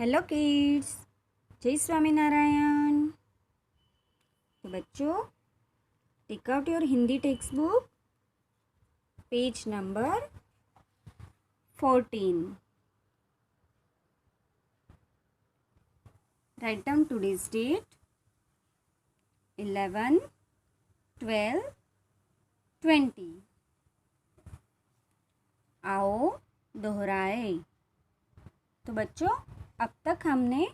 Hello kids, जय स्वामीनारायण। तो बच्चों, take out your Hindi text book, page number 14. Write down today's date 11, 12, 20. आओ दोहराए। तो बच्चों, अब तक हमने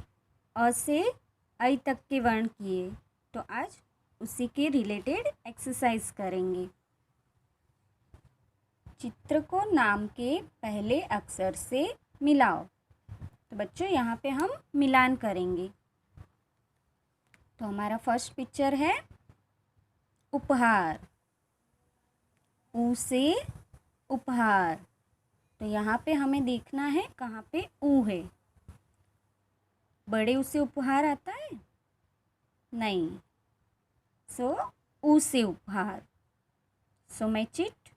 अ से ऐ तक के वर्ण किए, तो आज उसी के रिलेटेड एक्सरसाइज करेंगे। चित्र को नाम के पहले अक्षर से मिलाओ। तो बच्चों, यहाँ पे हम मिलान करेंगे। तो हमारा फर्स्ट पिक्चर है उपहार। ऊ से उपहार। तो यहाँ पे हमें देखना है कहाँ पे ऊ है। बड़े ऊ से उपहार आता है? नहीं। सो ऊ से उपहार। सो मैच इट।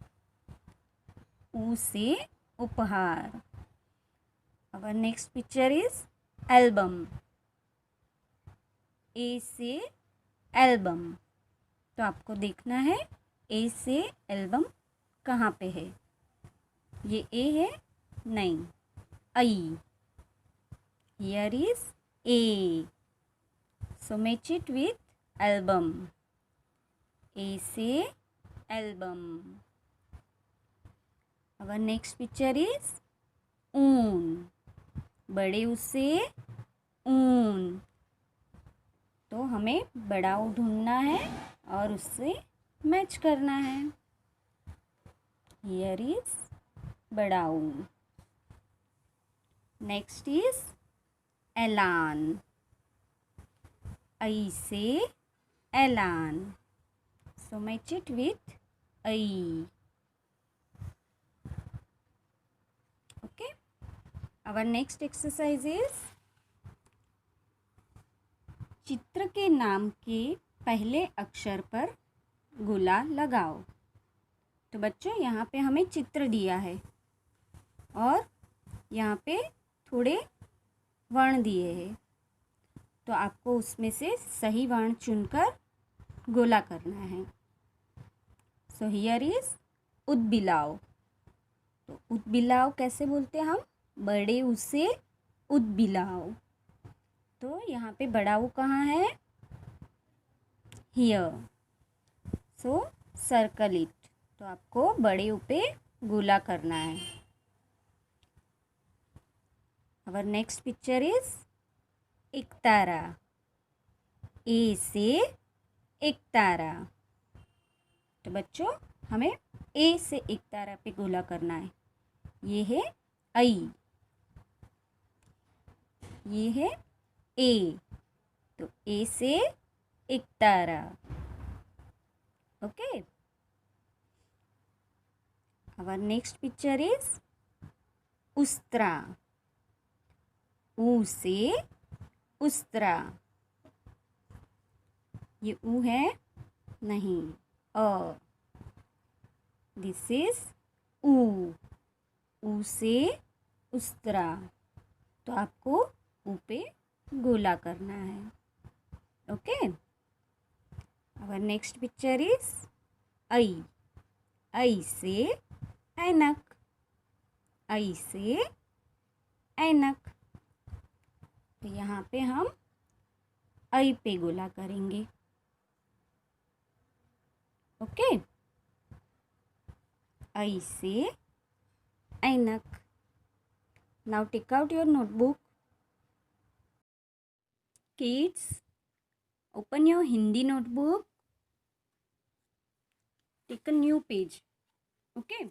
ऊ से उपहार। Our next picture is album. ए से एल्बम। तो आपको देखना है ए से एल्बम कहाँ पे है। ये ए है? नहीं, आई। Here is A. So match it with album. A से album. Our next picture is ऊन। बड़े ऊ से ऊन। तो हमें बड़ा ऊ ढूंढना है और उससे मैच करना है। Here is बड़ा ऊ। नेक्स्ट इज एलान। ऐ से एलान। सो मैच इट विथ ऐ। Okay, our next exercise is चित्र के नाम के पहले अक्षर पर गोला लगाओ। तो बच्चों, यहाँ पे हमें चित्र दिया है और यहाँ पे थोड़े वर्ण दिए हैं। तो आपको उसमें से सही वर्ण चुनकर गोला करना है। सो हियर इज उदबिलाव। तो उदबिलाव कैसे बोलते हैं हम? बड़े ऊ से उदबिलाव। तो यहाँ पे बड़ा ऊ कहाँ है? हियर। So circle it. तो आपको बड़े ऊ पे गोला करना है। Our next picture is एकतारा। ए से एकतारा। तो बच्चों, हमें ए से एकतारा पे गोला करना है। ये है ऐ। ये है ए। तो ए से एकतारा। Okay. Our next picture is उस्त्रा। ऊ से उस्त्रा। ये ऊ है? नहीं, अ। दिस इज ऊ। ऊ से उस्त्रा। तो आपको ऊ पे गोला करना है। Okay. Our next picture is ऐ। ऐ से ऐनक। ऐ से ऐनक। तो यहाँ पे हम ऐ पे गोला करेंगे। ओके। ऐ से ऐनक। Now take out your notebook. Kids, open your Hindi notebook. Take a new page. Okay.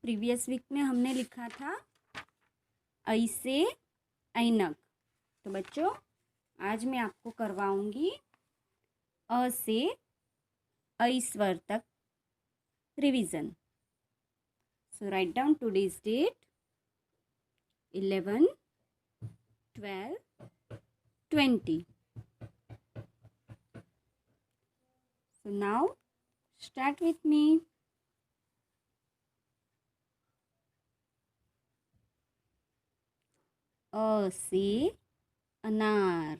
Previous week में हमने लिखा था ऐ से ऐनक। तो बच्चों, आज मैं आपको करवाऊंगी अ से ऐ स्वर तक revision. So write down today's date 11, 12, 20. So now start with me. अ से अनार,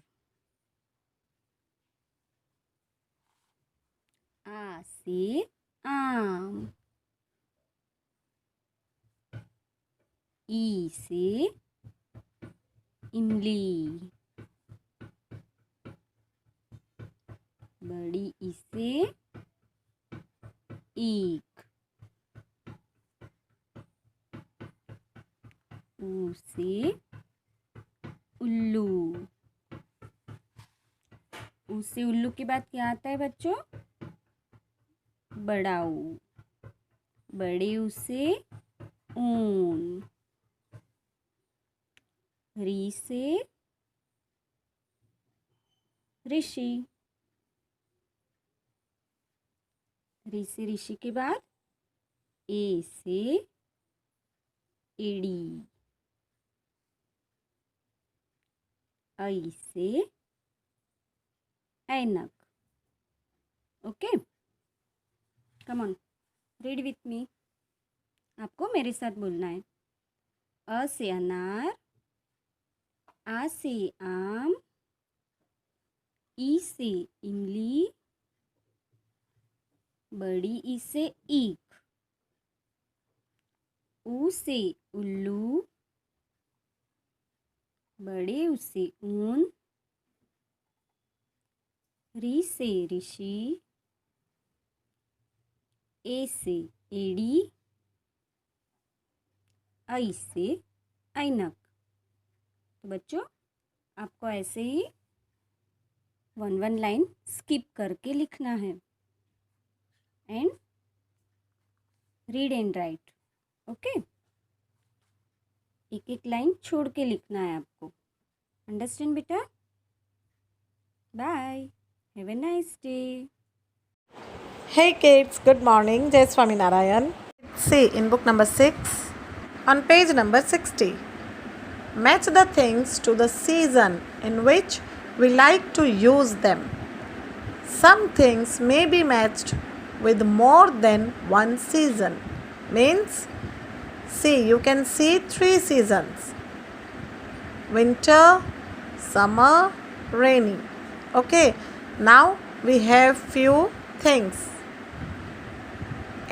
आ से आम, ई से इमली, बड़ी ई से ईख, ऊ से उल्लू। ऊ से उल्लू के बाद क्या आता है बच्चों? बड़ा ऊ, बड़े ऊ से ऊन, री से ऋषि, री से ऋषि के बाद ए से एड़ी, आई से ऐनक। Okay, come on, read with me. आपको मेरे साथ बोलना है। अ से अनार, आ से आम, ई से इमली, बड़ी ई से ईख, ऊ से उल्लू, बड़े ऊ से ऊन, री से ऋषि, ए से एड़ी, आई से ऐनक। तो बच्चों आपको ऐसे ही 1 लाइन स्किप करके लिखना है and read and right. Okay, एक एक लाइन छोड़ के लिखना है आपको। अंडरस्टैंड बेटा? Bye, have a nice day. Hey kids, good morning. Jai Swami Narayan. See in book number 6 on page number 60. Match the things to the season in which we like to use them. Some things may be matched with more than one season. Means, see, you can see 3 seasons: winter, summer, rainy. Okay, now we have few things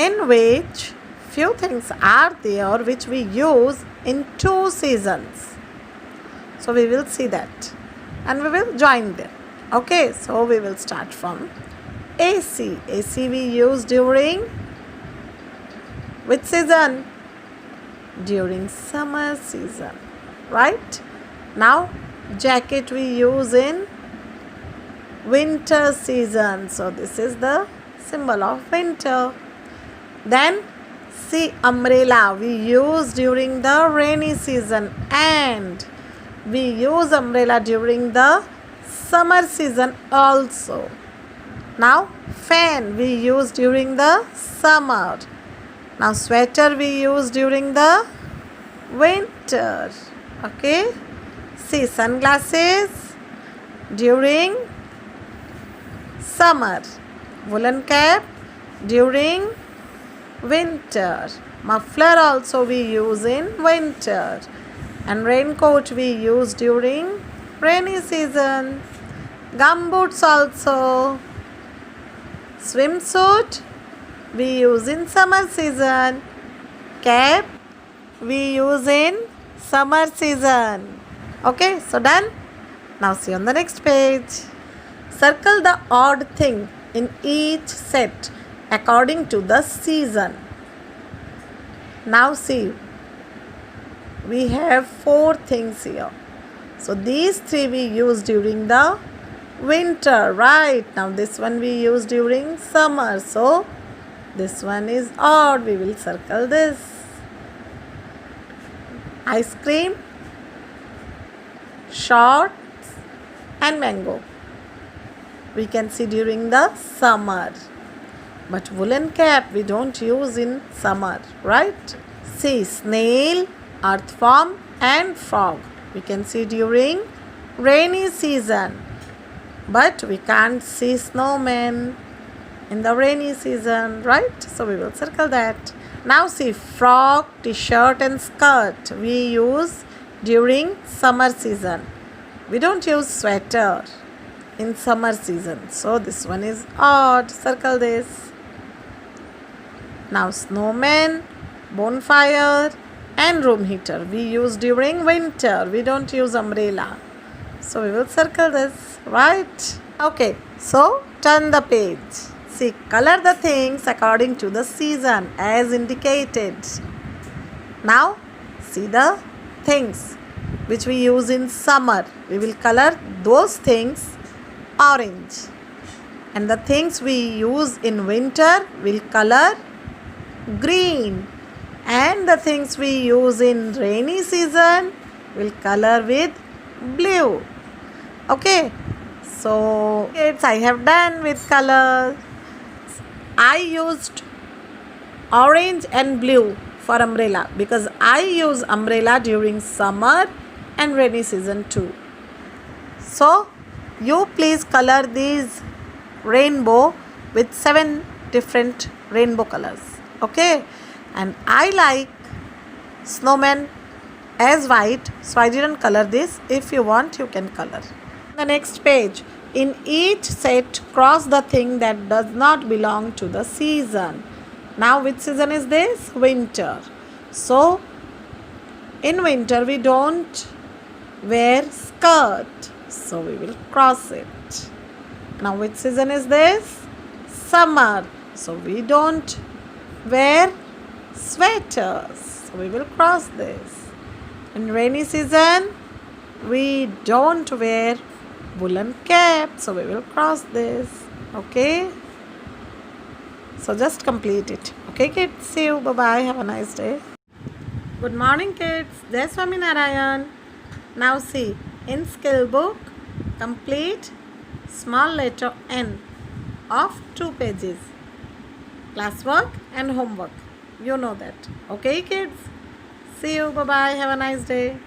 in which few things are there which we use in 2 seasons. So we will see that and we will join them. Okay, so we will start from AC. AC we use during which season? During summer season, right? Now jacket we use in winter season. So this is the symbol of winter. Then see, umbrella we use during the rainy season and we use umbrella during the summer season also. Now fan we use during the summer. Now sweater we use during the winter. Okay, see, sunglasses during summer, woolen cap during winter, muffler also we use in winter, and raincoat we use during rainy season, gumboots also, swimsuit we use in summer season, cap we use in summer season. Okay, so done. Now see on the next page. Circle the odd thing in each set according to the season. Now see, we have 4 things here. So these 3 we use during the winter, right? Now this one we use during summer. So this one is odd. We will circle this. Ice cream, shorts and mango we can see during the summer. But woolen cap we don't use in summer, right? See, snail, earthworm and frog we can see during rainy season. But we can't see snowman in the rainy season, right? So we will circle that. Now see, frock, t-shirt and skirt we use during summer season. We don't use sweater in summer season. So this one is odd. Circle this. Now snowman, bonfire and room heater we use during winter. We don't use umbrella. So we will circle this, right? Okay, so turn the page. See, color the things according to the season as indicated. Now see the things which we use in summer. We will color those things orange. And the things we use in winter will color green. And the things we use in rainy season will color with blue. Okay, so kids, I have done with colors. I used orange and blue for umbrella because I use umbrella during summer and rainy season too. So you please color these rainbow with 7 different rainbow colors. Okay, and I like snowman as white, so I didn't color this. If you want, you can color. The next page. In each set, cross the thing that does not belong to the season. Now, which season is this? Winter. So, in winter, we don't wear skirt. So, we will cross it. Now, which season is this? Summer. So, we don't wear sweaters. So, we will cross this. In rainy season, we don't wear woolen cap, so we will cross this. Okay, so just complete it. Okay kids, see you, bye bye, have a nice day. Good morning kids, Jai Swami Narayan. Now see, in skill book, complete small letter N of 2 pages, classwork and homework. You know that. Okay kids, see you, bye bye, have a nice day.